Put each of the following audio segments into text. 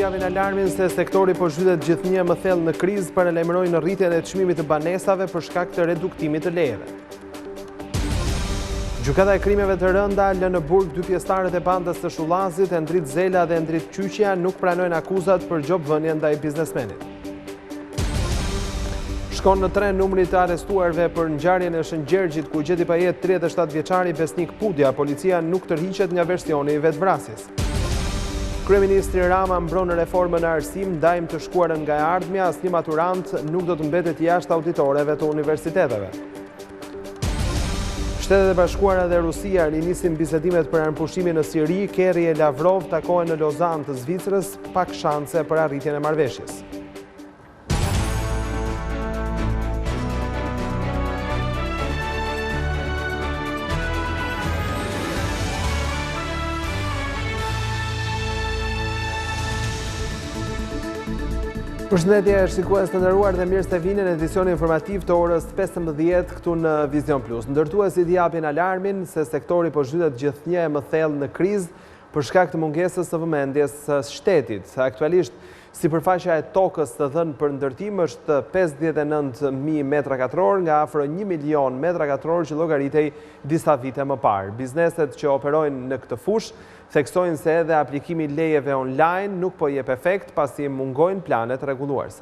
zjavin alarmin se sektori po zhytet gjithnjë më thellë në krizë për lajmërojnë rritjen e çmimit të banesave për shkak të reduktimit të lejeve. Gjykata e krimeve të rënda lë në burg 2 pjesëtarët e bandës të Shullazit, Endrit Zela dhe Endrit Qyqja, nuk pranojnë akuzat për gjobvënie ndaj biznesmenit. Shkon në 3 numri të arrestuarve për ngjarjen e Shëngjergjit, ku gjeti pa jetë 37 vjeçari Besnik Pudja. Policia nuk tërhiqet nga versioni i vetvrasjes. Kryeministri Rama mbron reformën e arsim, ndajmë të shkuarën nga e ardhmja, asnjë maturant nuk do të mbetet jashtë auditoreve të universiteteve. Shtetet e Bashkuara dhe Rusia rinisin bisedimet për armëpushimin në Siri. Kerry e Lavrov takohen në Lozan të Zvicrës, pak shanse për arritjen e marrëveshjes. Përshëndetje shikues të nderuar dhe mirë se vini në edicionin informativ të orës 15 këtu në Vision Plus. Ndërtuesit japin alarmin se sektori po zhytet gjithnjë më thellë në krizë për shkak të mungesës së vëmendjes së shtetit. Aktualisht, sipërfaqja e tokës të dhënë për ndërtim është 59.000 metra katror nga afër 1 milion metra katror që llogaritej disa vite më parë. Bizneset që operojnë në këtë fushë theksojnë se edhe aplikimi lejeve online nuk po jep efekt pasi mungojnë planet rregulluese.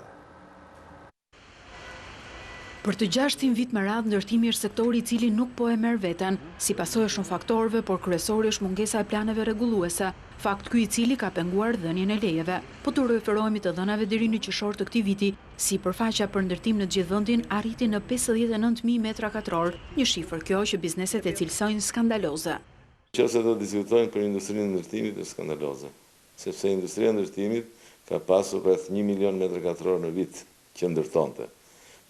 Për të 6 vit me radhë ndërtimi është sektori i cili nuk po e merr veten, si pasojë shumë faktorëve, por kryesori është mungesa e planeve rregulluese, fakt ky i cili ka penguar dhënien e lejeve. Po të referohemi të dhënave deri në qershor të këtij viti, sipërfaqja për ndërtim në të gjithë vendin arriti në 59.000 metra katror, një shifër kjo që bizneset e cilësojnë skandaloze. Nëse do diskutojnë për industrinë e ndërtimit është skandaloze, sepse industria e ndërtimit ka pasur rreth 1 milion metra katror në vit që ndërtonte.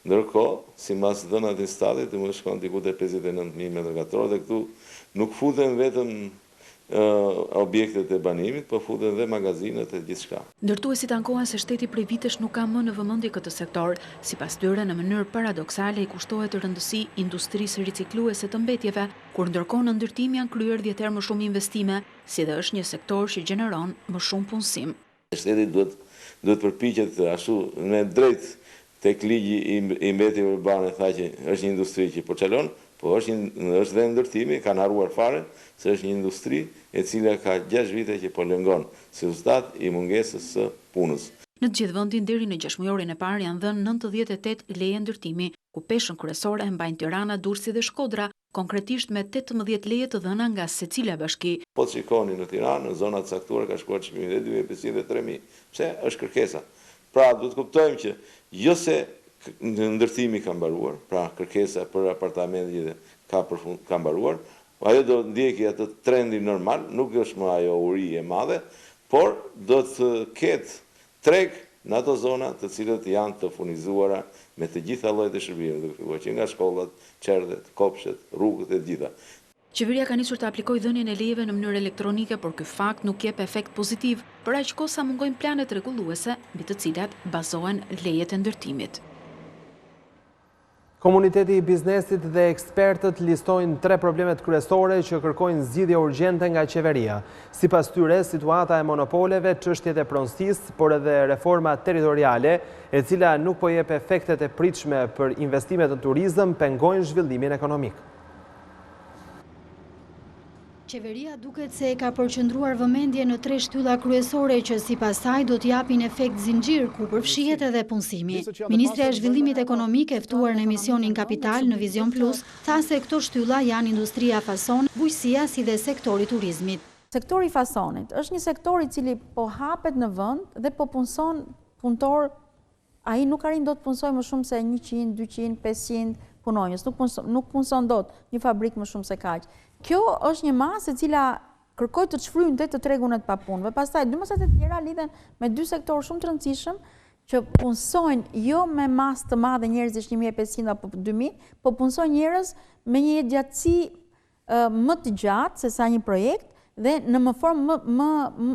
Ndërkohë, sipas dhënave të statit, më shkon diku te 59.000 metra katror dhe këtu nuk futen vetëm objektet e banimit, po futen dhe magazinet e gjithçka. Ndërtuesit ankohen se shteti prej vitesh nuk ka më në vëmendje këtë sektor. Sipas tyre, në mënyrë paradoksale i kushtohet rëndësi industrisë ricikluese të mbetjeve, kur ndërkohë në ndërtim janë kryer 10 herë më shumë investime, si dhe është një sektor që gjeneron më shumë punësim. Shteti duhet përpiqet ashtu me drejt tek ligji i mbetjeve urbane, tha që është një industri që po çalon, po është dhe ndërtimi, kanë harruar fare se është një industri e cila ka 6 vite që po lëngon si rezultat i mungesës së punës. Në të gjithë vendin deri në 6 mujorin e parë janë dhënë 98 leje ndërtimi, ku peshën kryesore e mbajnë Tirana, Durrësi dhe Shkodra, konkretisht me 18 leje të dhëna nga secila bashki. Po të shikoni në Tiranë, në zonat caktuara ka shkuar çmimi dhe 2.500 dhe 3.000. Pse? Është kërkesa. Pra, duhet kuptojmë që jo se ndërtimi ka mbaruar, pra kërkesa për apartamente ka mbaruar, ajo do ndjeki atë trendin normal, nuk është më ajo uri e madhe, por do të ketë treg në ato zona të cilët janë të furnizuara me të gjitha llojet e shërbimeve, duke filluar që nga shkollat, qerdet, kopshtet, rrugët e gjitha. Qeveria ka nisur të aplikojë dhënien e lejeve në mënyrë elektronike, por ky fakt nuk jep efekt pozitiv, për aq kohë sa mungojnë planet rregulluese mbi të cilat bazohen lejet e ndërtimit. Komuniteti i biznesit dhe ekspertët listojnë 3 problemet kryesore që kërkojnë zgjidhje urgjente nga qeveria. Sipas tyre, situata e monopoleve, çështjet e pronësisë, por edhe reforma territoriale, e cila nuk po jep efektet e pritshme për investimet në turizëm, pengojnë zhvillimin ekonomik. Qeveria duket se ka përqendruar vëmendje në 3 shtylla kryesore që sipas saj do të japin efekt zinxhir ku përfshihet edhe punësimi. Ministrja e Zhvillimit Ekonomik, e ftuar në emisionin Kapital në Vision Plus, tha se këto shtylla janë industria fason, bujqësia si dhe sektori turizmit. Sektori fasonit është një sektor i cili po hapet në vend dhe po punson punëtor, ai nuk arrin dot të punësojë më shumë se 100, 200, 500 punonjës, nuk punson dot një fabrikë më shumë se kaq. Kjo është një masë e cila kërkoj të çfryjnë të tregun e të papunëve. Pastaj, dy masat e tjera lidhen me 2 sektorë shumë të rëndësishëm që punësojnë jo me masë të madhe njerëzish 1500 apo 2000, po punësojnë njerëz me një gjatësi më të gjatë se sa një projekt dhe në më formë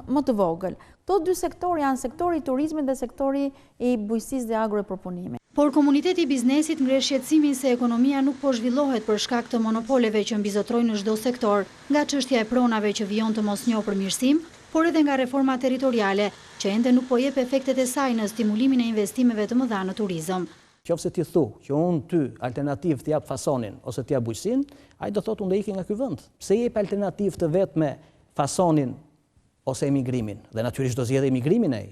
më të vogël. Këto 2 sektorë janë sektori i turizmit dhe sektori i bujqësisë dhe agropropunimit. Por komuniteti i biznesit ngre shqetësimin se ekonomia nuk po zhvillohet për shkak të monopoleve që mbizotrojnë në çdo sektor, nga çështja e pronave që vijon të mosnjohur përmirësim, por edhe nga reforma territoriale, që ende nuk po jep efektet e saj në stimulimin e investimeve të mëdha në turizëm. Qofse ti thu që unë ty alternativ të jap fasonin ose të jap bujqësinë, ai do thotë unë do iki nga ky vend. Pse jep alternativ të vetme fasonin ose emigrimin? Dhe natyrisht do zgjedhë emigrimin ai.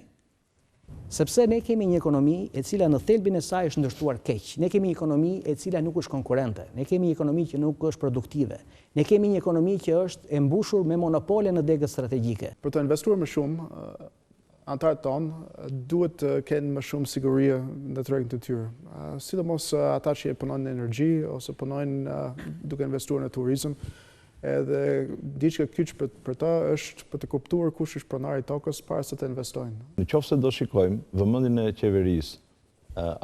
Sepse ne kemi një ekonomi e cila në thelbin e saj është ndërtuar keq. Ne kemi një ekonomi e cila nuk është konkurrente. Ne kemi një ekonomi që nuk është produktive. Ne kemi një ekonomi që është e mbushur me monopole në degët strategjike. Për të investuar më shumë, antarët tonë duhet të kenë më shumë sigurie në tregën të tyre. Sidomos ata që punojnë në energji ose punojnë duke investuar në turizëm. Edhe diçka kyç për ta është për të kuptuar kush është pronari i tokës para se të investojnë. Nëse do shikojmë vëmendjen e qeverisë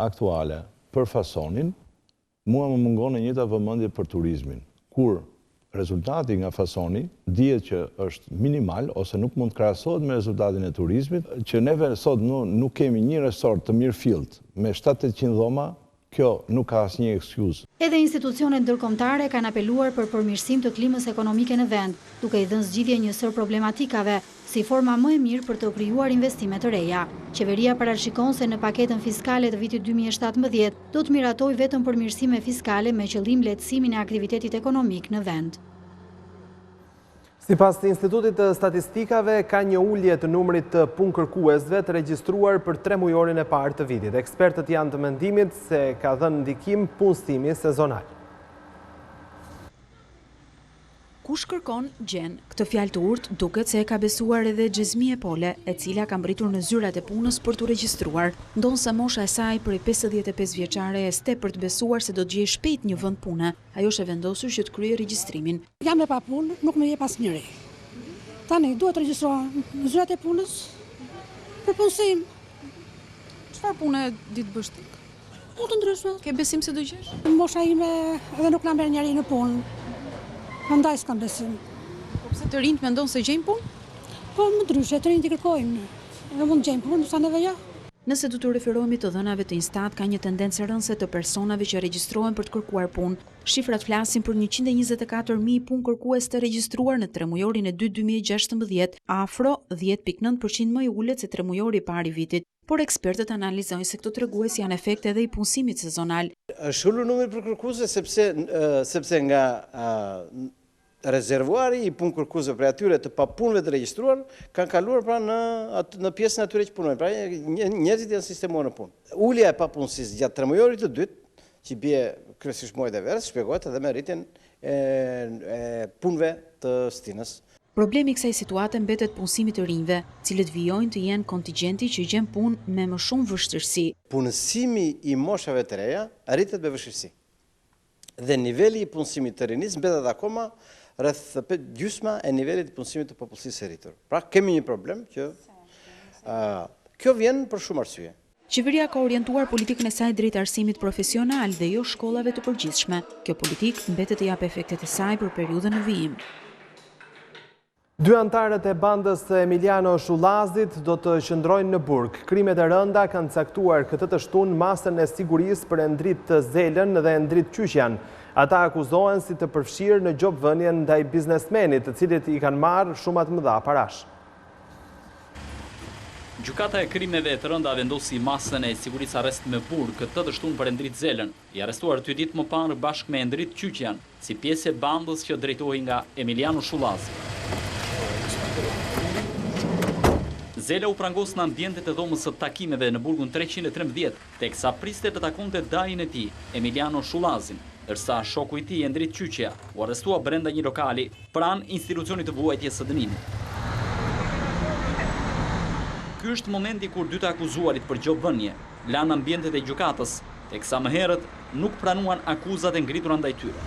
aktuale për fasonin, mua më mungon e njëjta vëmendje për turizmin, kur rezultati nga fasoni dihet që është minimal ose nuk mund të krahasohet me rezultatin e turizmit, që neve sot nuk kemi një resort të mirëfillt me 700-800 dhoma. Kjo nuk ka asnjë ekskuzë. Edhe institucionet ndërkombëtare kanë apeluar për përmirësim të klimës ekonomike në vend, duke i dhënë zgjidhje njësër problematikave, si forma më e mirë për të krijuar investime të reja. Qeveria parashikon se në paketën fiskale të vitit 2017 do të miratojë vetëm përmirësime fiskale me qëllim lehtësimin e aktivitetit ekonomik në vend. Sipas Institutit të Statistikave, ka një ulje të numrit të punëkërkuesve të regjistruar për 3 mujorin e parë të vitit. Ekspertët janë të mendimit se ka dhënë ndikim punësimi sezonal. Kush kërkon, gjen. Këtë fjalë të urtë duket se e ka besuar edhe Xhezmi Pole, e cila ka mbritur në zyrat e punës për të regjistruar, ndonse mosha e saj prej 55 vjeçare e ste për të besuar se do të gjejë shpejt një vend pune. Ajo është e vendosur që të kryejë regjistrimin. Jam e papunë, nuk më jep asnjëri. Tani duhet të regjistrohem në zyrat e punës për punësim. Çfarë pune di të bësh ti? Punë të ndryshme. Ke besim se do gjesh? Mosha ime edhe nuk na merr njëri në punë. Prandaj s'kam besim. Po pse të rinjt mendon se gjejnë punë? Po më ndryshe, të rinjt i kërkojnë. Edhe mund gjejnë punë, sa neve jo. Nëse do të referohemi të dhënave të Instat, ka një tendencë rënëse të personave që regjistrohen për të kërkuar punë. Shifrat flasin për 124.000 punë kërkues të regjistruar në 3 mujorin e 2016, afro 10.9% më i ulët se 3 mujori i parë i vitit. Por ekspertët analizojnë se këto tregues janë efekte edhe i punësimit sezonal. Është ulur numri për kërkuesve sepse nga rezervuari i punë kërkuesve për atyre të papunëve të regjistruar kanë kaluar pra në pjesën atyre që punojnë. Pra njerëzit janë sistemuar në punë. Ulja e papunësisë gjatë 3 mujorit të dytë, që bie kryesisht muajit e verës, shpjegohet edhe me rritjen e punëve të stinës. Problemi i kësaj situate mbetet punësimi të rinjve, cilët vijojnë të jenë kontingjenti që gjen punë me më shumë vështirësi. Punësimi i moshave të reja rritet me vështirësi. Dhe niveli i punësimit të rinis mbetet akoma rreth gjysma e nivelit të punësimit të popullsisë së rritur. Pra kemi një problem që kjo vjen për shumë arsye. Qeveria ka orientuar politikën e saj drejt arsimit profesional dhe jo shkollave të përgjithshme. Kjo politikë mbetet të jap efektet e saj për periudhën në vijim. 2 antarët e bandës Emiliano Shullazit do të qëndrojnë në burg. Krimet e rënda kanë caktuar këtë të shtunë masën e sigurisë për Endrit të Zelën dhe Endrit Qyqjan. Ata akuzohen si të përfshirë në gjobvënien ndaj biznesmenit, të cilit i kanë marrë shumat mëdha parash. Gjykata e krimeve të rënda vendosi masën e sigurisë arrest me burg këtë të shtunë për Endrit Zelën, i arrestuar 2 ditë më parë bashkë me Endrit Qyqjan, si pjesë e bandës që drejtohej nga Emiliano Shullazi. Zela u prangos në ambientet e dhomës së takimeve në burgun 313, teksa priste të takonte dajin e tij, Emiliano Shullazin, ndërsa shoku i tij Endrit Qyqja u arrestua brenda një lokali pranë institucionit të vuajtjes së dënimit. Ky është momenti kur 2 të akuzuarit për gjobvënie lanë ambientet e gjykatës, teksa më herët nuk pranuan akuzat e ngritura ndaj tyre.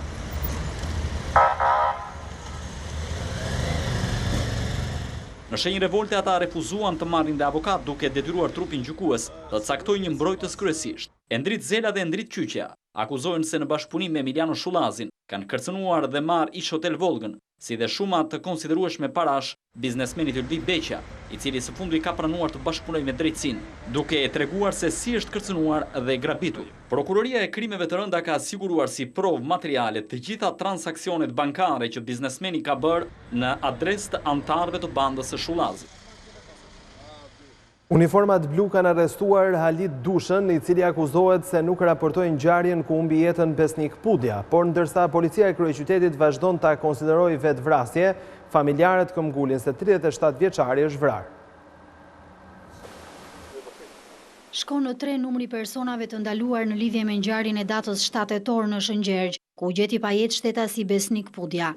Në shenjë revolte ata refuzuan të marrin dhe avokat duke detyruar trupin gjykues të caktojë një mbrojtës kryesisht. Endrit Zela dhe Endrit Qyqja akuzojnë se në bashkëpunim me Emiliano Shullazin kanë kërcënuar dhe marrë ish Hotel Volgën, si dhe shumë të konsiderueshme parash biznesmenit Ylvi Beqa, i cili së fundi ka pranuar të bashkëpunojë me drejtësinë, duke e treguar se si është kërcënuar dhe grabitur. Prokuroria e Krimeve të Rënda ka siguruar si provë materiale të gjitha transaksionet bankare që biznesmeni ka bërë në adresë të antarëve të bandës së Shullazit. Uniformat blu kanë arrestuar Halit Dushën, i cili akuzohet se nuk raportoi ngjarjen ku humbi jetën Besnik Pudja, por ndërsa policia e kryeqytetit vazhdon ta konsiderojë vetvrasje, familjarët këmbgulin se 37 vjeçari është vrarë. Shkon në 3 numri personave të ndaluar në lidhje me ngjarjen e datës 7 tetor në Shëngjergj, ku u gjeti pa jetë shtetasi Besnik Pudja.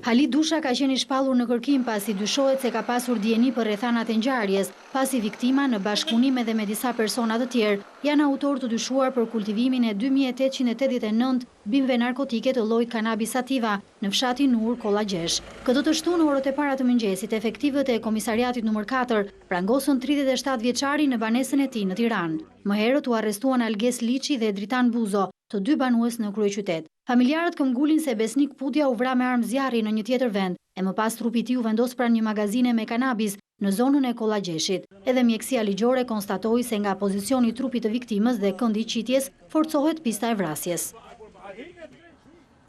Halit Dusha ka qenë i shpallur në kërkim pasi dyshohet se ka pasur dieni për rrethanat e ngjarjes, pasi viktima në bashkëpunim edhe me disa persona të tjerë janë autor të dyshuar për kultivimin e 2889 bimëve narkotike të llojit Cannabis sativa në fshatin Nur, Kolla Gjesh. Këtë të shtunë orët e para të mëngjesit, efektivët e komisariatit nr. 4 prangosën 37 vjeçari në banesën e tij në Tiranë. Më herët u arrestuan Alges Liçi dhe Dritan Buzo, të 2 banues në kryeqytet. Familjarët këmbgulin se Besnik Pudja u vra me armë zjarri në një tjetër vend, e më pas trupi i tij u vendos pranë një magazine me kanabis në zonën e Kolla Gjeshit. Edhe mjekësia ligjore konstatoi se nga pozicioni i trupit të viktimës dhe këndi i qitjes forcohet pista e vrasjes.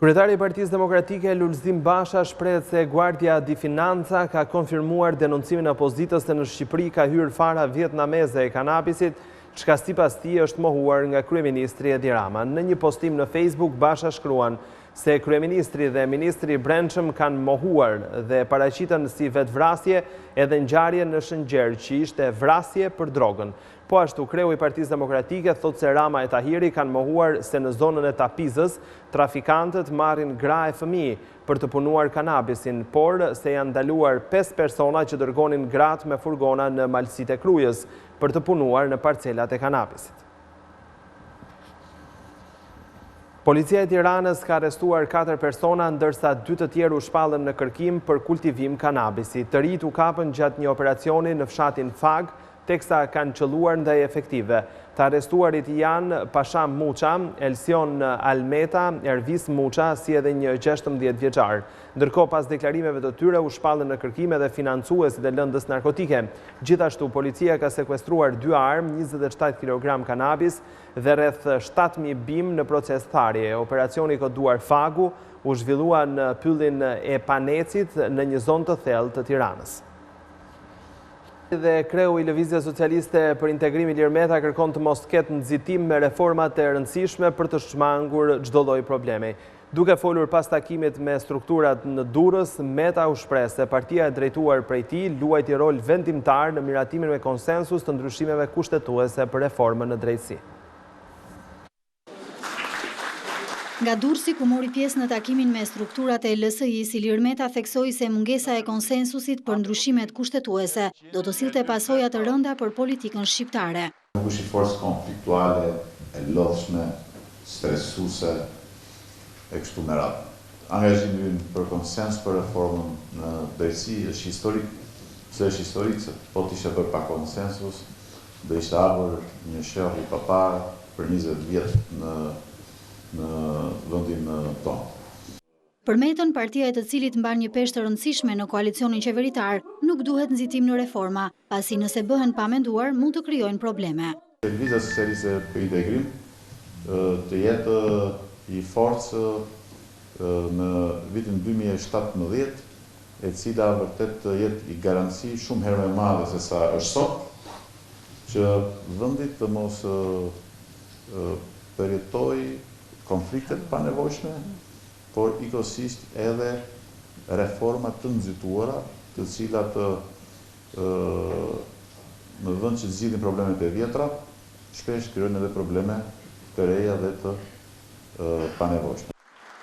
Kryetari i Partisë Demokratike Lulzim Basha shprehet se Guardia di Finanza ka konfirmuar denoncimin e opozitës se në Shqipëri ka hyrë fara vietnameze e kanabisit, çka sipas tij është mohuar nga kryeministri Edi Rama. Në një postim në Facebook, Basha shkruan se kryeministri dhe ministri i Brendshëm kanë mohuar dhe paraqitën si vetvrasje edhe ngjarjen në Shëngjergj, që ishte vrasje për drogën. Po ashtu, kreu i Partisë Demokratike thotë se Rama e Tahiri kanë mohuar se në zonën e Tapizës trafikantët marrin gra e fëmijë për të punuar kanabisin, por se janë ndaluar 5 persona që dërgonin gratë me furgona në malësitë e Krujës për të punuar në parcelat e kanabisit. Policia e Tiranës ka arrestuar 4 persona, ndërsa 2 të tjerë u shpallën në kërkim për kultivim kanabisi. Të rinjt u kapën gjatë një operacioni në fshatin Fag, teksa kanë qëlluar ndaj efektive. Të arrestuarit janë Pasham Muça, Elsion Almeta, Ervis Muça, si edhe një 16 vjeçar. Ndërkohë, pas deklarimeve të tyre, u shpallën në kërkime dhe financuesit e lëndës narkotike. Gjithashtu, policia ka sekuestruar 2 armë, 27 kg kanabis dhe rreth 7.000 bim në proces tharje. Operacioni koduar Fagu u zhvillua në pyllin e Panecit në një zonë të thellë të Tiranës. Dhe kreu i Lëvizjes Socialiste për Integrim Ilir Meta kërkon të mos ketë nxitim me reformat e rëndësishme për të shmangur çdo lloj problemi. Duke folur pas takimit me strukturat në Durrës, Meta u shpreh se partia e drejtuar prej tij luajti rol vendimtar në miratimin me konsensus të ndryshimeve kushtetuese për reformën në drejtësi. Nga Durrësi, ku mori pjesë në takimin me strukturat e LSI-s, Ilir Meta theksoi se mungesa e konsensusit për ndryshimet kushtetuese do të sillte pasoja të rënda për politikën shqiptare. Nuk është një forcë konfliktuale, e lodhshme, stresuese, e kështu me radhë. Angazhimi ynë për konsens për reformën në drejtësi është historik, se është historik se po të ishte bërë pa konsensus, do ishte ardhur një shërë i papar për 20 vjet në vendin tonë. Për Metën, partia e të cilit mban një peshë të rëndësishme në koalicionin qeveritar, nuk duhet nxitim në reforma, pasi nëse bëhen pa menduar, mund të krijojnë probleme. Lëvizja Socialiste për Integrim të jetë i forcë në vitin 2017, e cila vërtet të jetë i garanci shumë herë më madhe se sa është sot, që vendit të mos përjetojë konfliktet pa nevojshme, por ikosisht edhe reformat të nxituara, të cilat në vend që zgjidhin problemet e vjetra, shpesh krijojnë edhe probleme të reja dhe të panevojshme.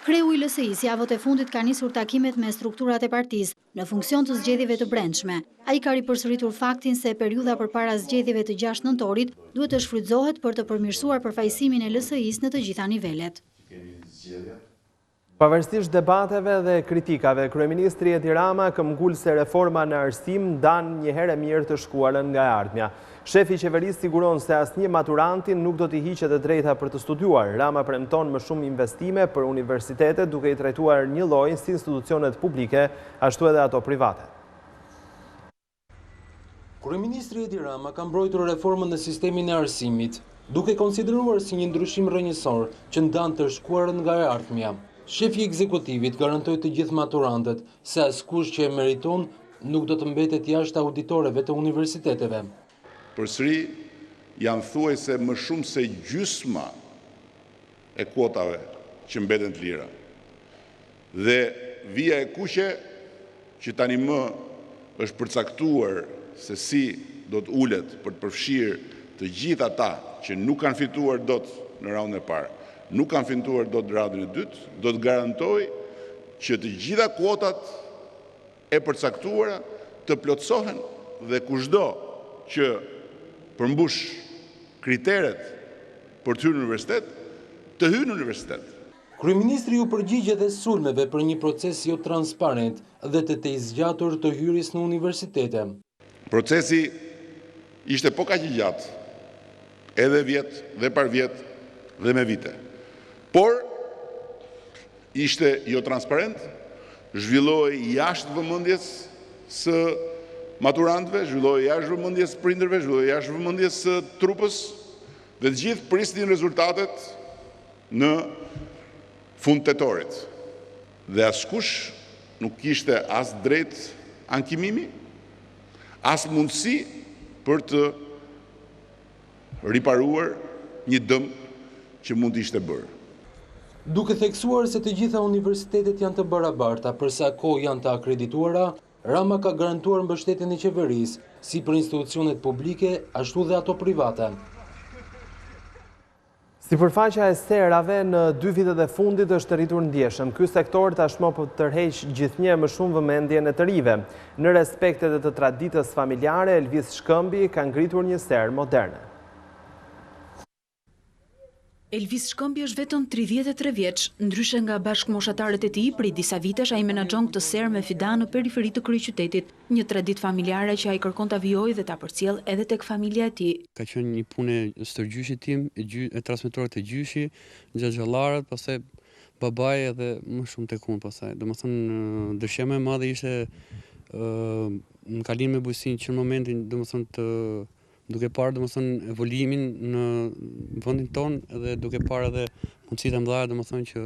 Kreu i LSI-s javët e fundit ka nisur takimet me strukturat e partisë në funksion të zgjedhjeve të brendshme. Ai ka ripërsëritur faktin se periudha përpara zgjedhjeve të 6 nëntorit duhet të shfrytëzohet për të përmirësuar përfaqësimin e LSI-s në të gjitha nivelet. Pavarësisht debateve dhe kritikave, Kryeministri Edi Rama këmbgul se reforma në arsim dan një herë mirë të shkuarën nga e ardhmja. Shefi i qeverisë siguron se asnjë maturantin nuk do t'i hiqet e drejta për të studiuar. Rama premton më shumë investime për universitetet duke i trajtuar një lloj si institucionet publike, ashtu edhe ato private. Kryeministri Edi Rama ka mbrojtur reformën në sistemin e arsimit, duke konsideruar si një ndryshim rrënjësor që ndan të shkuarën nga e ardhmja. Shefi i ekzekutivit garantoi të gjithë maturantët se askush që e meriton nuk do të mbetet jashtë auditoreve të universiteteve. Përsëri janë thuajse më shumë se gjysma e kuotave që mbeten të lira. Dhe vija e kuqe që tani më është përcaktuar se si do të ulet për të përfshirë të gjithë ata që nuk kanë fituar dot në raundin e parë, nuk kanë fituar dot në raundin e dytë, do të garantoj që të gjitha kuotat e përcaktuara të plotësohen dhe kushdo që përmbush kriteret për të hyrë në universitet, të hyrë në universitet. Kryeministri u përgjigje dhe sulmeve për një proces jo transparent dhe të zgjatur të hyrjes në universitete. Procesi ishte po kaq i gjatë, edhe vjet dhe par vjet dhe me vite. Por ishte jo transparent, zhvillohej jashtë vëmendjes së maturantëve, zhvillohej jashtë vëmendjes së prindërve, zhvillohej jashtë vëmendjes së trupës, dhe të gjithë prisnin rezultatet në fund tetorit. Dhe askush nuk kishte as drejt ankimimi, as mundësi për të riparuar një dëm që mund të ishte bërë. Duke theksuar se të gjitha universitetet janë të barabarta përsa kohë janë të akredituara, Rama ka garantuar mbështetjen e qeverisë, si për institucionet publike, ashtu dhe ato private. Sipërfaqja e serave në 2 vitet e fundit është rritur ndjeshëm. Ky sektor tashmë po tërheq gjithnjë më shumë vëmendjen e të rive. Në respektet e të traditës familjare, Elvis Shkëmbi ka ngritur një ser moderne. Elvis Shkëmbi është vetëm 33 vjeç, ndryshe nga bashkëmoshatarët e tij, prej disa vitesh ai menaxhon këtë ser me fidan në periferi të kryeqytetit, një traditë familjare që ai kërkon ta vijojë dhe ta përcjell edhe tek familja e tij. Ka qenë një punë stërgjyshit tim, e transmetuar te gjyshi, xhaxhallarët, pastaj babai edhe më shumë tek unë pastaj. Domethënë dëshira më e madhe ishte në kalim me bujësinë që në momentin domethënë duke parë domethënë evolimin në vendin tonë dhe duke parë edhe mundësitë e mëdha domethënë që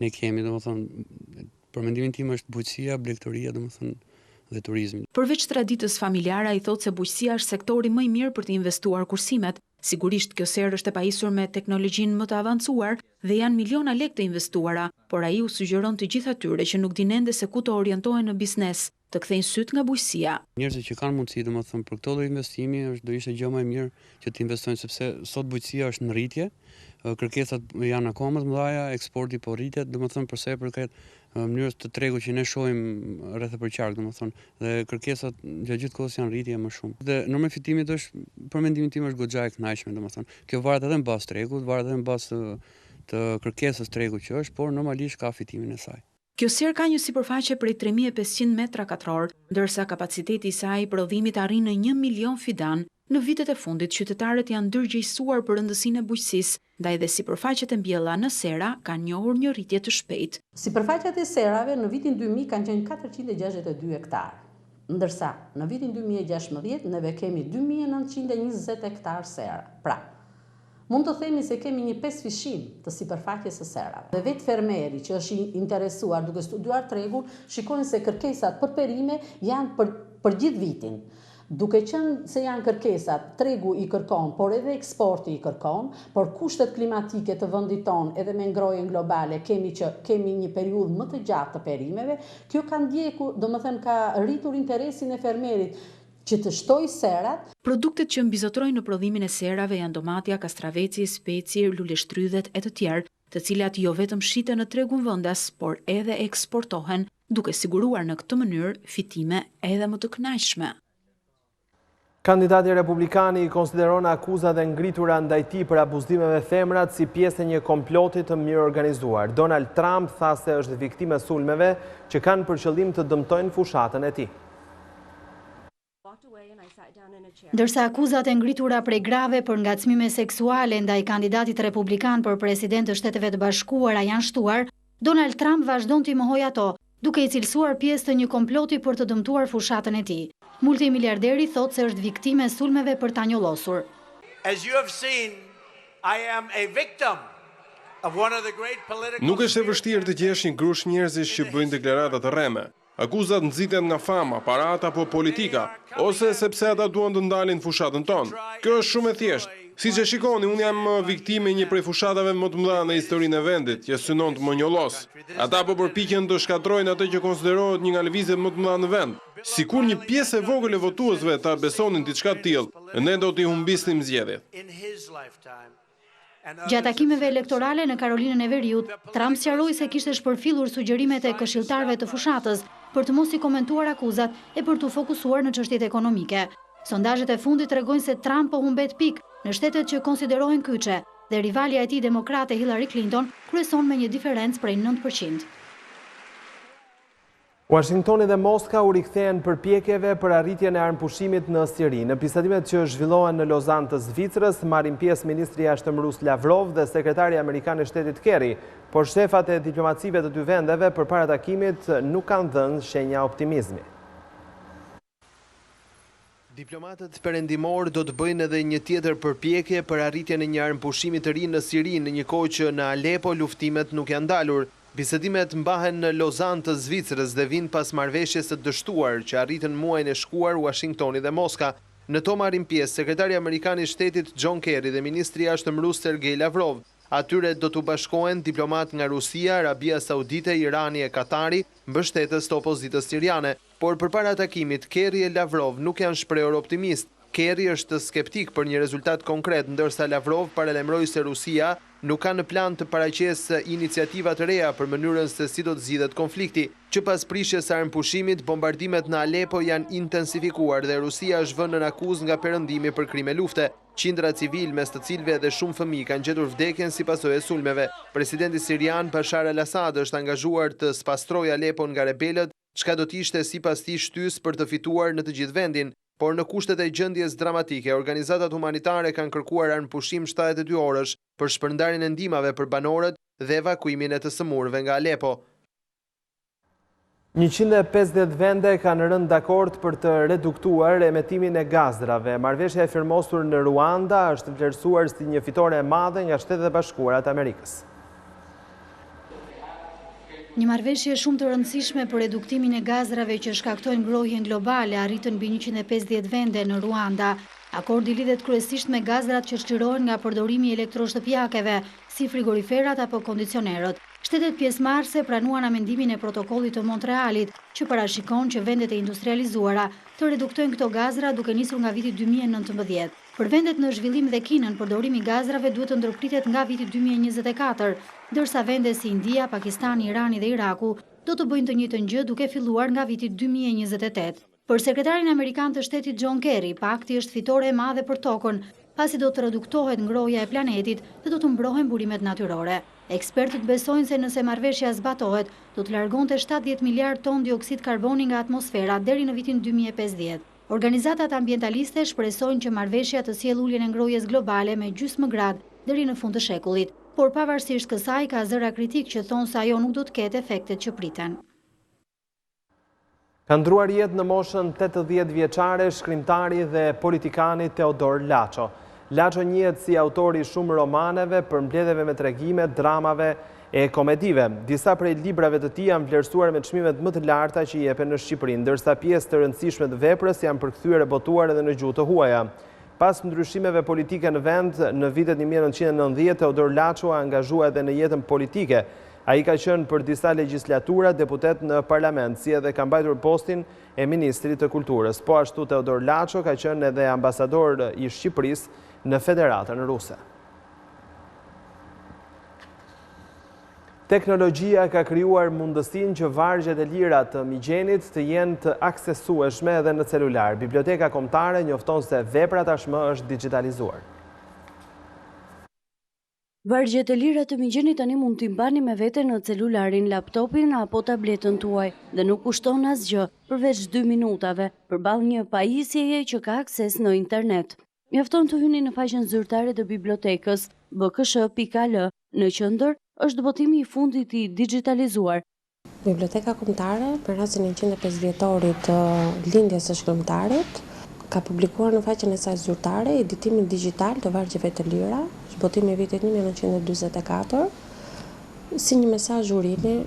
ne kemi, domethënë për mendimin tim është bujqësia, blegtoria domethënë dhe turizmi. Përveç traditës familjare, ai thotë se bujqësia është sektori më i mirë për të investuar kursimet. Sigurisht kjo ser është e pajisur me teknologjinë më të avancuar dhe janë miliona lekë të investuara, por ai u sugjeron të gjithë atyre që nuk dinë ende se ku të orientohen në biznes, të kthejnë syt nga bujqësia. Njerëzit që kanë mundësi domethënë për këto lloj investimi do ishte gjë më e mirë që të investojnë sepse sot bujqësia është në rritje, kërkesat janë akoma të mëdha, eksporti po rritet, domethënë për sa i përket mënyrës të tregut që ne shohim rreth e përqark, domethënë, dhe kërkesat gjatë gjithë kohës janë rritje më shumë. Dhe norma e fitimit është për mendimin tim është goxha e kënaqshme, domethënë. Kjo varet edhe mbas tregut, varet edhe mbas të kërkesës tregut që është, por normalisht ka fitimin e saj. Kjo ser ka një sipërfaqe prej 3500 metra katror, ndërsa kapaciteti i saj i prodhimit arrin në 1 milion fidan. Në vitet e fundit, qytetarët janë ndërgjegjësuar për rëndësinë e bujqësisë, ndaj dhe sipërfaqet e mbjella në sera kanë njohur një rritje të shpejtë. Sipërfaqet e serave në vitin 2000 kanë qenë 462 hektar, ndërsa në vitin 2016 neve kemi 2920 hektar sera. Pra, mund të themi se kemi një 5 fishim të sipërfaqes së serave. Dhe vetë fermeri që është interesuar duke studiuar tregun, shikojnë se kërkesat për perime janë për gjithë vitin. Duke qenë se janë kërkesat, tregu i kërkon, por edhe eksporti i kërkon, por kushtet klimatike të vendit tonë edhe me ngrohjen globale kemi një periudhë më të gjatë të perimeve, kjo ka ndjekur, domethënë ka rritur interesin e fermerit që të shtojë serat. Produktet që mbizotrojnë në prodhimin e serave janë domatja, kastraveci, speci, luleshtrydhet e të tjerë, të cilat jo vetëm shiten në tregun vendas, por edhe eksportohen, duke siguruar në këtë mënyrë fitime edhe më të kënaqshme. Kandidati republikani i konsideron akuzat e ngritura ndaj tij për abuzimeve femrat si pjesë e një komploti të mirë organizuar. Donald Trump tha se është viktimë e sulmeve që kanë për qëllim të dëmtojnë fushatën e tij. Ndërsa akuzat e ngritura prej grave për ngacmime seksuale ndaj kandidatit republikan për president të Shteteve të Bashkuara janë shtuar, Donald Trump vazhdon t'i mohojë ato, duke i cilësuar pjesë të një komploti për të dëmtuar fushatën e tij. Multimiliarderi thot se është viktimë e sulmeve për ta njollosur. Nuk është e vështirë të gjesh një grush njerëzish që bëjnë deklarata të rreme. Akuzat nxiten nga fama, parat apo politika, ose sepse ata duan të ndalin fushatën tonë. Kjo është shumë e thjeshtë. Siç e shikoni, unë jam viktime një prej fushatave më të mëdha në historinë e vendit, që synon të më njollos. Ata po përpiqen të shkatrojnë atë që konsiderohet një nga lëvizjet më të mëdha në vend. Sikur një pjesë e vogël e votuesve ta besonin diçka të tillë, ne do t'i humbisnim zgjedhjet. Gjatë takimeve elektorale në Karolinën e Veriut, Trump sqaroi se kishte shpërfillur sugjerimet e këshilltarëve të fushatës për të mos i komentuar akuzat e për t'u fokusuar në çështjet ekonomike. Sondazhet e fundit tregojnë se Trump po humbet pikë në shtetet që konsiderohen kyçe dhe rivalja e tij demokrate Hillary Clinton kryeson me një diferencë prej 9%. Washingtoni dhe Moska u rikthehen përpjekjeve për arritjen e armëpushimit në Siri. Në bisedimet që zhvillohen në Lozan të Zvicrës, marrin pjesë ministri i jashtëm rus Lavrov dhe sekretari amerikan i shtetit Kerry, por shefat e diplomacive të dy vendeve përpara takimit nuk kanë dhënë shenja optimizmi. Diplomatët perëndimor do të bëjnë edhe një tjetër përpjekje për arritjen e një armëpushimi të ri në Siri, në një kohë që në Alepo luftimet nuk janë ndalur. Bisedimet mbahen në Lozan të Zvicrës dhe vinë pas marrëveshjes së dështuar që arritën muajin e shkuar Washingtoni dhe Moska. Në to marrin pjesë sekretari amerikan i shtetit John Kerry dhe ministri i jashtëm rus Sergej Lavrov. Atyre do t'u bashkohen diplomat nga Rusia, Arabia Saudite, Irani e Katari, mbështetës të opozitës siriane. Por përpara takimit, Kerry e Lavrov nuk janë shprehur optimist. Kerry është skeptik për një rezultat konkret, ndërsa Lavrov paralajmëroi se Rusia nuk ka në plan të paraqesë iniciativa të reja për mënyrën se si do të zgjidhet konflikti, që pas prishjes së armëpushimit, bombardimet në Alepo janë intensifikuar dhe Rusia është vënë në akuzë nga perëndimi për krime lufte. Qindra civil, mes të cilëve edhe shumë fëmijë kanë gjetur vdekjen si pasojë e sulmeve. Presidenti sirian Bashar al-Assad është angazhuar të spastrojë Alepon nga rebelët, çka do të ishte sipas tij shtys për të fituar në të gjithë vendin. Por në kushtet e gjendjes dramatike, organizatat humanitare kanë kërkuar armëpushim 72 orësh për shpërndarjen e ndihmave për banorët dhe evakuimin e të sëmurëve nga Alepo. 150 vende kanë rënë dakord për të reduktuar emetimin e gazdrave. Marrëveshja e firmosur në Ruanda është vlerësuar si një fitore e madhe nga Shtetet e Bashkuara të Amerikës. Një marrëveshje shumë të rëndësishme për reduktimin e gazdrave që shkaktojnë ngrohjen globale arritën mbi 150 vende në Ruanda. Akordi lidhet kryesisht me gazrat që çlirohen nga përdorimi i elektroshtëpiakeve, si frigoriferat apo kondicionerët. Shtetet pjesëmarrëse pranuan amendimin e protokollit të Montrealit, që parashikon që vendet e industrializuara të reduktojnë këto gazra duke nisur nga viti 2019. Për vendet në zhvillim dhe Kinën, përdorimi i gazrave duhet të ndërpritet nga viti 2024, ndërsa vende si India, Pakistani, Irani dhe Iraku do të bëjnë të njëjtën gjë duke filluar nga viti 2028. Për sekretarin amerikan të shtetit John Kerry, pakti është fitore e madhe për tokën, pasi do të reduktohet ngrohja e planetit dhe do të mbrohen burimet natyrore. Ekspertët besojnë se nëse marrëveshja zbatohet, do të largonte 70 miliard ton dioksid karboni nga atmosfera deri në vitin 2050. Organizatat ambientaliste shpresojnë që marrëveshja të sjellë uljen e ngrohjes globale me gjysmë grad deri në fund të shekullit, por pavarësisht kësaj ka zëra kritik që thonë se ajo nuk do të ketë efektet që priten. Ka ndruar jetë në moshën 80 vjeçare shkrimtari dhe politikani Teodor Laço. Laço njihet si autori shumë romaneve, përmbledhjeve me tregime, dramave e komedive. Disa prej librave të tij janë vlerësuar me çmimet më të larta që jepen në Shqipëri, ndërsa pjesë të rëndësishme të veprës janë përkthyer e botuar edhe në gjuhë të huaja. Pas ndryshimeve politike në vend, në vitet 1990, Teodor Laço angazhua edhe në jetën politike. Ai ka qenë për disa legjislatura deputet në parlament, si edhe ka mbajtur postin e ministrit të kulturës. Po ashtu Teodor Laço ka qenë edhe ambasador i Shqipërisë në Federatën Ruse. Teknologjia ka krijuar mundësinë që vargjet e lira të migjenit të jenë të aksesueshme edhe në celular. Biblioteka Kombëtare njofton se vepra tashmë është digitalizuar. Vargjet e lira të migjenit tani mund t'i mbani me vete në celularin, laptopin apo tabletën tuaj dhe nuk kushton asgjë përveç 2 minutave përballë një pajisjeje që ka akses në internet. Mjafton të hyni në faqen zyrtare të bibliotekës bksh.al. Në qendër është botimi i fundit i digitalizuar. Biblioteka Kombëtare, për rastin e 105 vjetorit të lindjes së shkrimtarit, ka publikuar në faqen e saj zyrtare editimin digital të vargjeve të lira, zbotimi i vitit 1944, si një mesazh urimi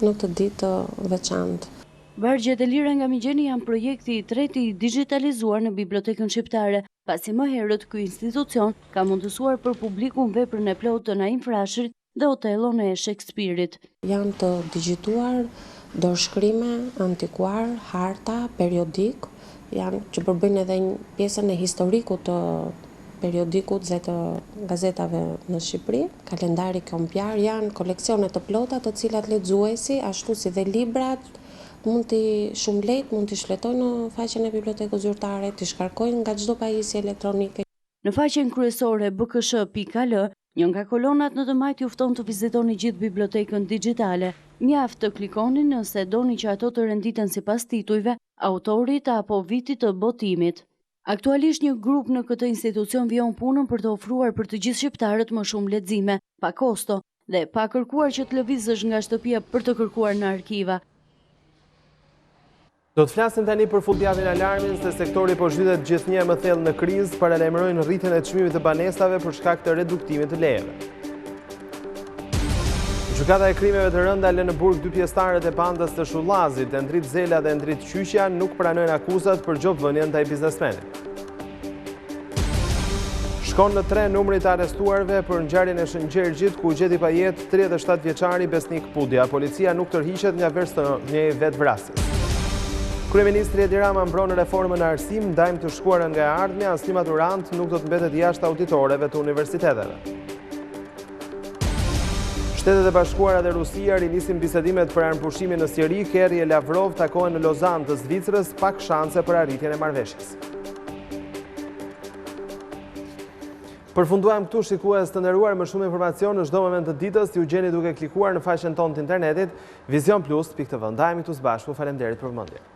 në këtë ditë të veçantë. Vargjet e lira nga migjeni janë projekti i tretë i digitalizuar në Bibliotekën Shqiptare, pasi më herët ky institucion ka mundësuar për publikun veprën e plotë të Naim Frashërit dhe Otellon e Shakespeare-it. Janë të digjituar dorëshkrime antikuar, harta, periodik, janë që përbëjnë edhe një pjesën e historikut të periodikut dhe të gazetave në Shqipëri. Kalendari kombëtar janë koleksione të plota të cilat lexuesi, ashtu si dhe librat, shumë lehtë mund t'i shfletojnë në faqen e bibliotekës zyrtare, t'i shkarkojnë nga çdo pajisje elektronike. Në faqen kryesore bksh.al, një nga kolonat në të majt jufton të vizitoni gjithë bibliotekën digjitale. Mjaft të klikoni nëse doni që ato të renditen sipas titujve, autorit apo vitit të botimit. Aktualisht një grup në këtë institucion vijon punën për të ofruar për të gjithë shqiptarët më shumë lexime, pa kosto dhe pa kërkuar që të lëvizësh nga shtëpia për të kërkuar në arkiva. Do të flasim tani për fundjavën e alarmin se sektori po zhytet gjithnjë më thellë në krizë, paralajmërojnë rritjen e çmimit të banesave për shkak të reduktimit të lejeve. Gjykata e krimeve të rënda lë në burg 2 pjesëtarët e bandës të Shullazit, Endrit Zela dhe Endrit Qyqja, nuk pranojnë akuzat për gjobvënien ndaj biznesmenit. Shkon në 3 numri të arrestuarve për ngjarjen e Shëngjergjit, ku gjeti pa jetë 37 vjeçari Besnik Pudja. Policia nuk tërhiqet nga versionji vetvrasjes. Kryeministri Edi Rama mbron reformën në arsim, ndajmë të shkuara nga e ardhmja, asnjë maturant nuk do të mbetet jashtë auditoreve të universiteteve. Shtetet e Bashkuara dhe Rusia rinisin bisedimet për armëpushimin në Siri, Kerry e Lavrov takohen në Lozan të Zvicrës, pak shanse për arritjen e marrëveshjes. Përfunduam këtu, shikues të nderuar, më shumë informacion në çdo moment të ditës ju gjeni duke klikuar në faqen tonë të internetit visionplus.tv. Ndajemi këtu së bashku, faleminderit për vëmendje.